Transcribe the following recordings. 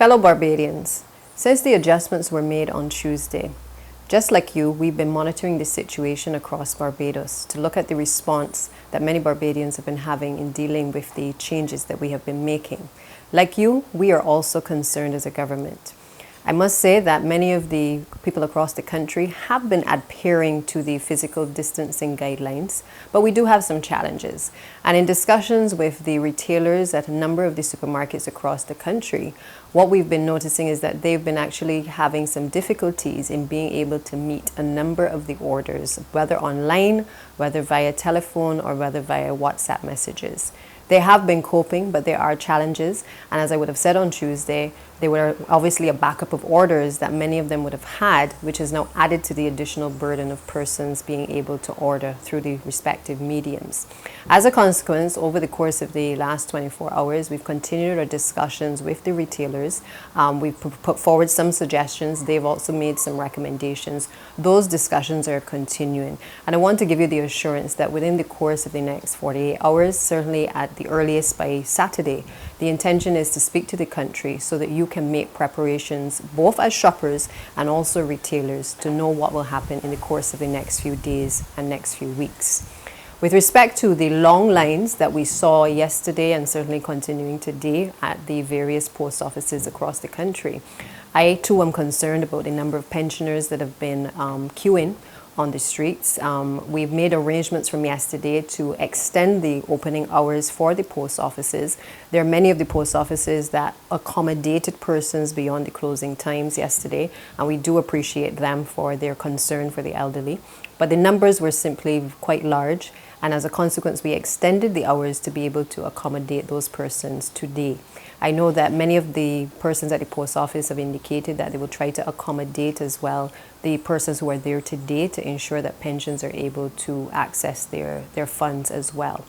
Fellow Barbadians, since the adjustments were made on Tuesday, just like you, we've been monitoring the situation across Barbados to look at the response that many Barbadians have been having in dealing with the changes that we have been making. Like you, we are also concerned as a government. I must say that many of the people across the country have been adhering to the physical distancing guidelines, but we do have some challenges. And in discussions with the retailers at a number of the supermarkets across the country, what we've been noticing is that they've been actually having some difficulties in being able to meet a number of the orders, whether online, whether via telephone, or whether via WhatsApp messages. They have been coping, but there are challenges. And as I would have said on Tuesday, they were obviously a backup of orders that many of them would have had, which is now added to the additional burden of persons being able to order through the respective mediums. As a consequence, over the course of the last 24 hours, we've continued our discussions with the retailers. We've put forward some suggestions. They've also made some recommendations. Those discussions are continuing. And I want to give you the assurance that within the course of the next 48 hours, certainly at the earliest by Saturday, the intention is to speak to the country so that you can make preparations both as shoppers and also retailers to know what will happen in the course of the next few days and next few weeks. With respect to the long lines that we saw yesterday and certainly continuing today at the various post offices across the country, I too am concerned about the number of pensioners that have been queuing on the streets. We've made arrangements from yesterday to extend the opening hours for the post offices. There are many of the post offices that accommodated persons beyond the closing times yesterday, and we do appreciate them for their concern for the elderly. But the numbers were simply quite large, and as a consequence, we extended the hours to be able to accommodate those persons today. I know that many of the persons at the post office have indicated that they will try to accommodate as well the persons who are there today to ensure that pensions are able to access their funds as well.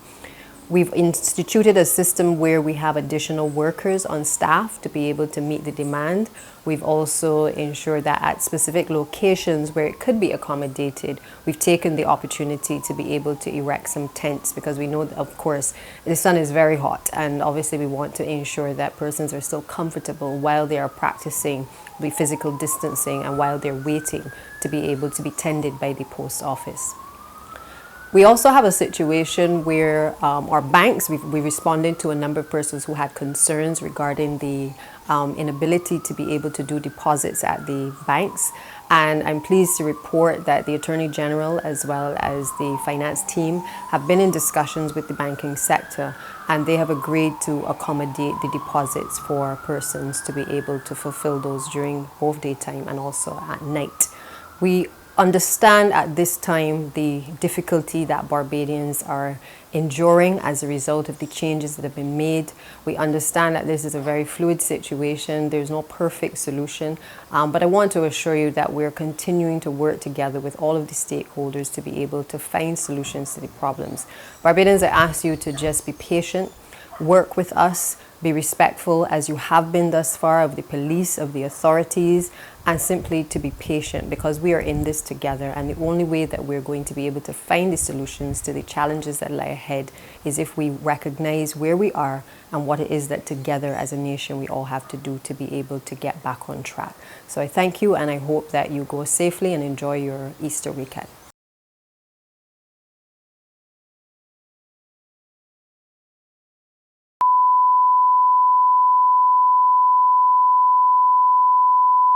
We've instituted a system where we have additional workers on staff to be able to meet the demand. We've also ensured that at specific locations where it could be accommodated, we've taken the opportunity to be able to erect some tents because we know that, of course, the sun is very hot, and obviously we want to ensure that persons are still comfortable while they are practicing the physical distancing and while they're waiting to be able to be tended by the post office. We also have a situation where our banks, we responded to a number of persons who had concerns regarding the inability to be able to do deposits at the banks. And I'm pleased to report that the Attorney General as well as the finance team have been in discussions with the banking sector, and they have agreed to accommodate the deposits for persons to be able to fulfill those during both daytime and also at night. We understand at this time the difficulty that Barbadians are enduring as a result of the changes that have been made. We understand that this is a very fluid situation. There's no perfect solution, but I want to assure you that we're continuing to work together with all of the stakeholders to be able to find solutions to the problems. Barbadians, I ask you to just be patient, work with us, be respectful as you have been thus far of the police, of the authorities, and simply to be patient because we are in this together, and the only way that we're going to be able to find the solutions to the challenges that lie ahead is if we recognize where we are and what it is that together as a nation we all have to do to be able to get back on track. So I thank you, and I hope that you go safely and enjoy your Easter weekend.